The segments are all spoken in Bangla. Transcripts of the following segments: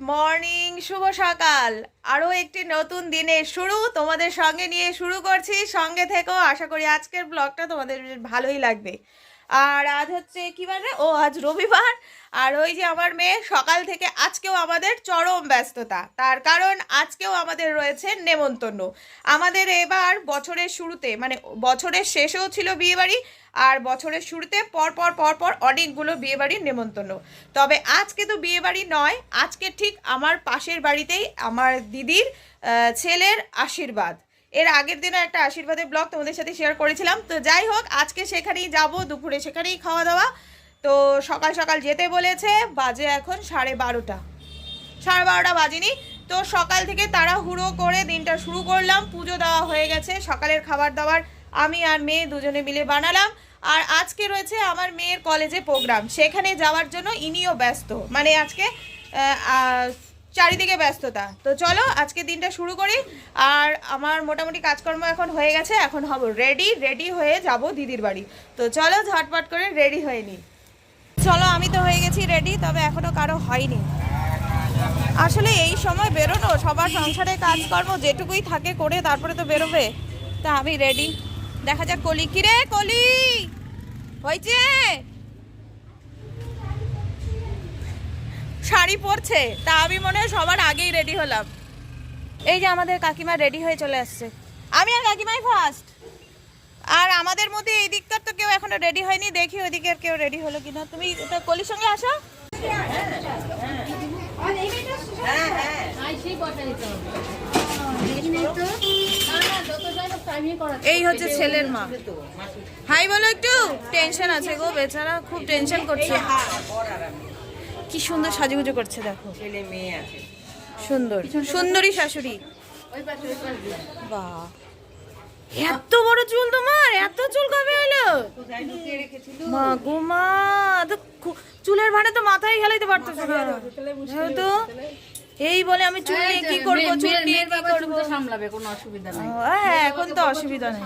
মর্নিং, শুভ সকাল। আরও একটি নতুন দিনের শুরু তোমাদের সঙ্গে নিয়ে শুরু করছি। সঙ্গে থেকেও আশা করি আজকের ব্লগটা তোমাদের ভালোই লাগবে। আর আজ হচ্ছে কি বারে? আজ রবিবার। আর ওই যে আমার মেয়ে সকাল থেকে আজকেও আমাদের চরম ব্যস্ততা, তার কারণ আজকেও আমাদের রয়েছে নেমন্তন্ন। আমাদের এবার বছরের শুরুতে, মানে বছরের শেষেও ছিল বিয়েবাড়ি, আর বছরের শুরুতে পর অনেকগুলো বিয়েবাড়ির নেমন্তন্ন। তবে আজকে তো বিয়েবাড়ি নয়, আজকে ঠিক আমার পাশের বাড়িতেই আমার দিদির ছেলের আশীর্বাদ। এর আগের দিনও একটা আশীর্বাদের ব্লগ তোমাদের সাথে শেয়ার করেছিলাম। তো যাই হোক, আজকে সেখানেই যাব, দুপুরে সেখানেই খাওয়া দাওয়া। তো সকাল সকাল যেতে বলেছে, বাজে এখন 12:30। 12:30 বাজেনি। তো সকাল থেকে তাড়াহুড়ো করে দিনটা শুরু করলাম। পুজো দেওয়া হয়ে গেছে, সকালের খাবার দাবার আমি আর মেয়ে দুজনে মিলে বানালাম। আর আজকে রয়েছে আমার মেয়ের কলেজে প্রোগ্রাম, সেখানে যাওয়ার জন্য ইনিও ব্যস্ত, মানে আজকে চারিদিকে ব্যস্ততা। তো চলো আজকে দিনটা শুরু করি। আর আমার মোটামুটি কাজকর্ম এখন হয়ে গেছে, এখন হব রেডি হয়ে যাব দিদির বাড়ি। তো চলো ঝটপট করে রেডি হয়ে নিই। চলো, আমি তো হয়ে গেছি রেডি, তবে এখনও কারো হয়নি। আসলে এই সময় বেরোনো, সবার সংসারে কাজকর্ম যেটুকুই থাকে করে তারপরে তো বেরোবে। তা আমি রেডি, দেখা যাক। কলি, কিরে কলি হয়েছে? শাড়ি পরছে, তা আমি মনে হয় সবার আগেই রেডি হলাম। এই যে আমাদের কাকিমা রেডি হয়ে চলে আসছে, আমি আর কাকিমাই ফার্স্ট। আর আমাদের মধ্যে এই দিককার তো কেউ এখনো রেডি হয়নি, দেখি ওইদিকে আর কেউ রেডি হলো কিনা। তুমি এটা কলির সঙ্গে আসো। এই হচ্ছে ছেলের মা। হাই বলো একটু। টেনশন আছে গো, বেচারা খুব টেনশন করছে। কি সুন্দর সাজুগুজু করছে, দেখো। ছেলে মেয়ে আছে, সুন্দর সুন্দরী শাশুড়ি। বাহ, এত বড় চুল তোমার! এত চুল কবে হলো? মা গো মা, তো চুলের ভাড়ে তো মাথায় খেলাইতে পারতেছ না তো। এই বলে আমি চুল নিয়ে কি করবো, চুল নিয়ে কি করবো, সামলাবে, কোনো অসুবিধা নাই। হ্যাঁ, এখন তো অসুবিধা নেই।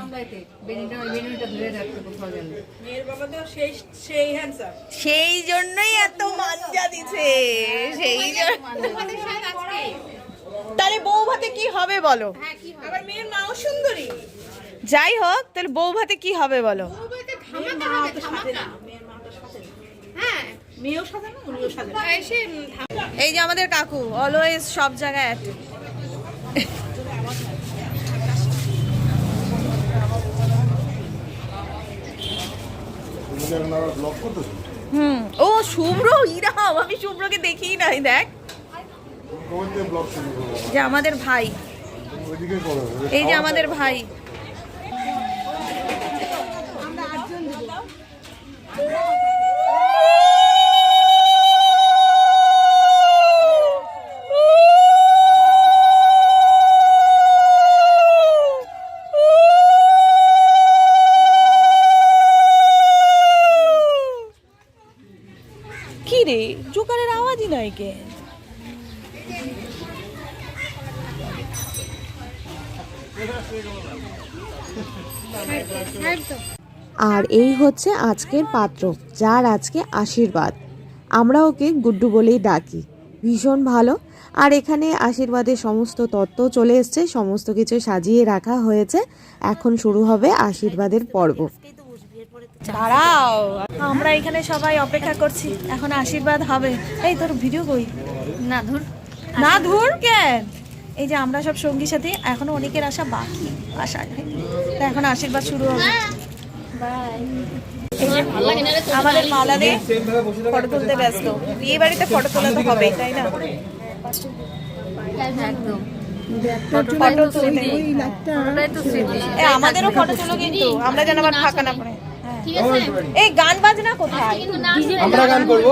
সেই জন্যই এত মাঞ্জা দিছে, সেই জন্য। তাহলে বউ ভাতে কি হবে বলো? আবার মেয়ের মাও সুন্দরী। যাই হোক, তাহলে বউ ভাতে কি হবে বলো? এই যে আমাদের কাকু অলওয়েজ সব জায়গায়। ও শুভ্র, ইরাম, আমি শুভ্রকে দেখিই নাই। দেখ, যে আমাদের ভাই, এই যে আমাদের ভাই। কি রে, জোকারের আওয়াজই নাই কে? আর এই হচ্ছে আজকের পাত্র, যার আজকে আশীর্বাদ। আমরা ওকে গুড্ডু বলেই ডাকি, ভীষণ ভালো। আর এখানে আশীর্বাদের সমস্ত তত্ত্ব চলে এসছে, সমস্ত কিছু সাজিয়ে রাখা হয়েছে। এখন শুরু হবে আশীর্বাদের পর্ব। দাঁড়াও, আমরা এখানে সবাই অপেক্ষা করছি, এখন আশীর্বাদ হবে। এই তোর ভিডিও কই? না ধুর কেন? এই যে আমরা সব সঙ্গী সাথী, এখনো অনেকের আসা বাকি, আসা এখন আশীর্বাদ শুরু হবে। আমাদের মালাদে ফটো তুলতে ব্যস্ত। বিয়ে বাড়িতে ফটো তোলা তো হবেই, তাই না? ফটো তুলতে আমাদেরও ফটো তুলো, কিন্তু আমরা যেন আবার ফাঁকা না পড়ে। এই গান বাজনা কোথায়? আমরা গান করবো।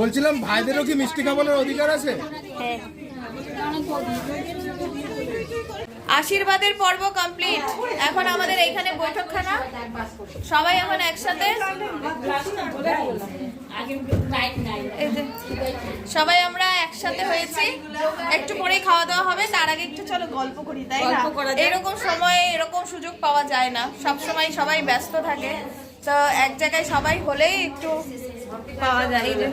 বলছিলাম ভাইদেরও কি মিষ্টি খাবারের অধিকার আছে? আশীর্বাদের পর্ব কমপ্লিট। এখন আমাদের এইখানে বৈঠকখানা, সবাই এখন একসাথে, এই যে সবাই আমরা একসাথে হয়েছি। একটু পরেই খাওয়া দাওয়া হবে, তার আগে একটু চলো গল্প করি, তাই না? এরকম সময়ে এরকম সুযোগ পাওয়া যায় না, সব সময় সবাই ব্যস্ত থাকে, তো এক জায়গায় সবাই হলেই একটু পাওয়া যায়। এই যে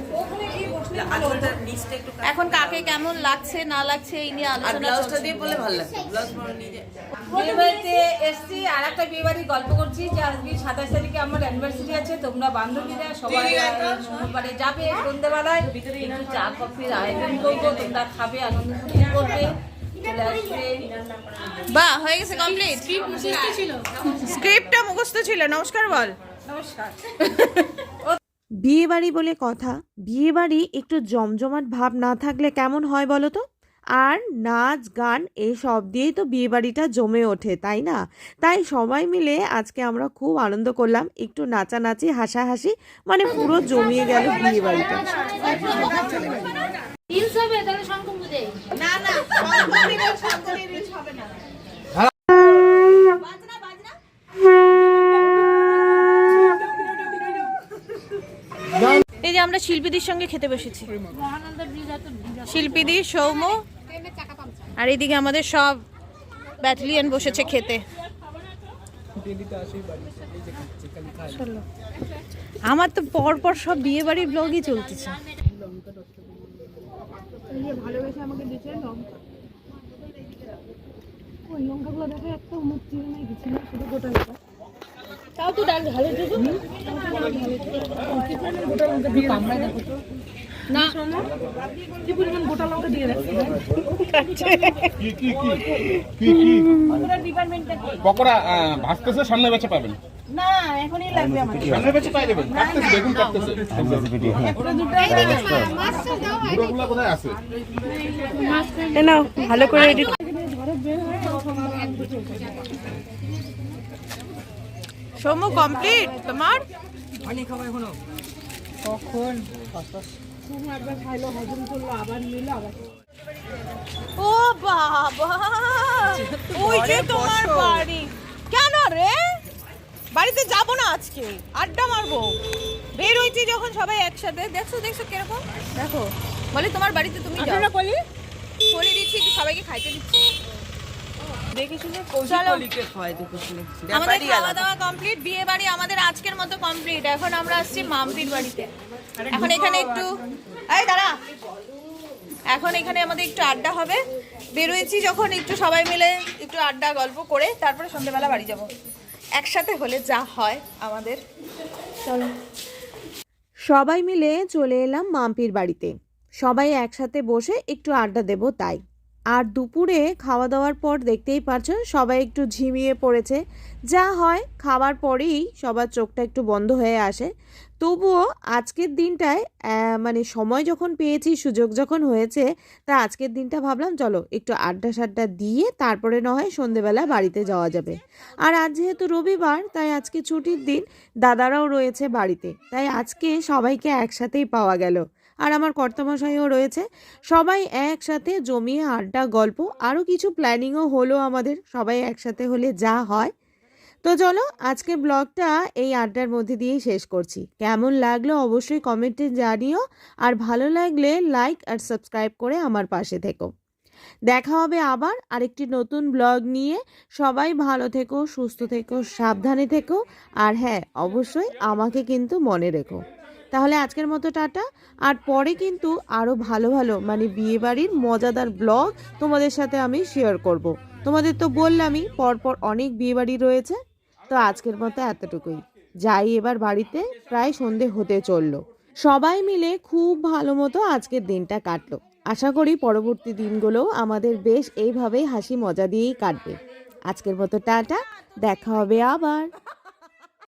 এখন কাকে কেমন লাগছে না লাগছে এই নিয়ে আলোচনা দিয়ে বলে ভালো লাগছে। বিয়ে বাড়িতে এসছি, আর একটা বিয়ে বাড়ি গল্প করছি যে আজকে 27 তারিখে আমার অ্যানিভার্সারি আছে। তোমরা বান্ধবীরা সবাই সোমবারে যাবে, সন্ধ্যেবেলায় একটু চা কফির আয়োজন করবো, তোমরা খাবে, আনন্দ ফুর্তি করবে, চলে আসবে। বাহ, হয়ে গেছে কমপ্লিট। স্ক্রিপ্টটা মুখস্থ ছিল। নমস্কার বল। নমস্কার। বিয়ে বাড়ি বলে কথা, বিয়ে বাড়ি একটু জমজমাট ভাব না থাকলে কেমন হয় বলো তো? আর নাচ গান এই সব দিয়েই তো বিয়ে বাড়িটা জমে ওঠে, তাই না? তাই সবাই মিলে আজকে আমরা খুব আনন্দ করলাম, একটু নাচানাচি হাসাহাসি, মানে পুরো জমিয়ে গেল বিয়ে বাড়িটা। না না, হবে না। এই যে আমরা শিল্পীদের সঙ্গে খেতে বসেছি, শিল্পীদি, সৌম্য, আর এইদিকে আমাদের সব ব্যাটালিয়ন বসেছে খেতে। আমার তো পর পর সব বিয়ে বাড়ির ব্লগই চলতেছে। তাও তো ডাল ঢালে দেবো না, কি পরিমাণ গোটা লঙ্কা দিয়ে রাখছি। পকোড়া ভাজতেছে, সামনে বেঁচে পাবেন না, এখনই লাগবে আমাকে। সামনে বেঁচে পাই যাবেন, কাটতেছে, বেগুন কাটতেছে। গুঁড়োগুলো কোথায় আছে? নাও ভালো করে এডিট। সৌম্য কমপ্লিট তোমার? অনেক খাবার এখনো কখন একবার খাইলো, হজম করলো, আবার নিল, আবার ও বাবা, ওই যে তোমার বাড়ি। কেন রে? বাড়িতে যাব না আজকে, আড্ডা মারবো। বের হইছি যখন সবাই একসাথে, দেখছো দেখছো কিরকম, দেখো বলে তোমার বাড়িতে তুমি যাও। বলে দিচ্ছি, সবাইকে খাইতে দিচ্ছি। আমাদের খাওয়া দাওয়া কমপ্লিট, বিয়ে বাড়ি আমাদের আজকের মতো কমপ্লিট। এখন আমরা আসছি মাম্পির বাড়িতে। এখন এখানে একটু, এই দাঁড়া, এখন এখানে আমাদের একটু আড্ডা হবে। বেরোয়েছি যখন একটু সবাই মিলে একটু আড্ডা গল্প করে তারপরে সন্ধ্যেবেলা বাড়ি যাব। একসাথে হলে যা হয় আমাদের। চলো, সবাই মিলে চলে এলাম মাম্পির বাড়িতে, সবাই একসাথে বসে একটু আড্ডা দেব তাই। আর দুপুরে খাওয়া দাওয়ার পর দেখতেই পাচ্ছ সবাই একটু ঝিমিয়ে পড়েছে, যা হয় খাবার পরেই সবার চোখটা একটু বন্ধ হয়ে আসে। তবুও আজকের দিনটায় মানে সময় যখন পেয়েছি, সুযোগ যখন হয়েছে, তা আজকের দিনটা ভাবলাম চলো একটু আড্ডা সাড্ডা দিয়ে তারপরে না হয় সন্ধেবেলা বাড়িতে যাওয়া যাবে। আর আজ যেহেতু রবিবার, তাই আজকে ছুটির দিন, দাদারাও রয়েছে বাড়িতে, তাই আজকে সবাইকে একসাথেই পাওয়া গেল। আর আমার কর্তামশাইও রয়েছে, সবাই একসাথে জমিয়ে আড্ডা গল্প, আরও কিছু প্ল্যানিংও হলো আমাদের, সবাই একসাথে হলে যা হয়। তো চলো আজকে ব্লগটা এই আড্ডার মধ্যে দিয়েই শেষ করছি। কেমন লাগলো অবশ্যই কমেন্টে জানিও, আর ভালো লাগলে লাইক আর সাবস্ক্রাইব করে আমার পাশে থেকো। দেখা হবে আবার আরেকটি নতুন ব্লগ নিয়ে। সবাই ভালো থেকো, সুস্থ থেকো, সাবধানে থেকো, আর হ্যাঁ অবশ্যই আমাকে কিন্তু মনে রেখো। তাহলে আজকের মতো টাটা। আর পরে কিন্তু আরও ভালো ভালো মানে বিয়েবাড়ির মজাদার ব্লগ তোমাদের সাথে আমি শেয়ার করব। তোমাদের তো বললামই পরপর অনেক বিয়েবাড়ি রয়েছে। তো আজকের মতো এতটুকুই, যাই এবার বাড়িতে, প্রায় সন্ধে হতে চললো। সবাই মিলে খুব ভালো মতো আজকের দিনটা কাটলো। আশা করি পরবর্তী দিনগুলোও আমাদের বেশ এইভাবেই হাসি মজা দিয়েই কাটবে। আজকের মতো টাটা, দেখা হবে আবার।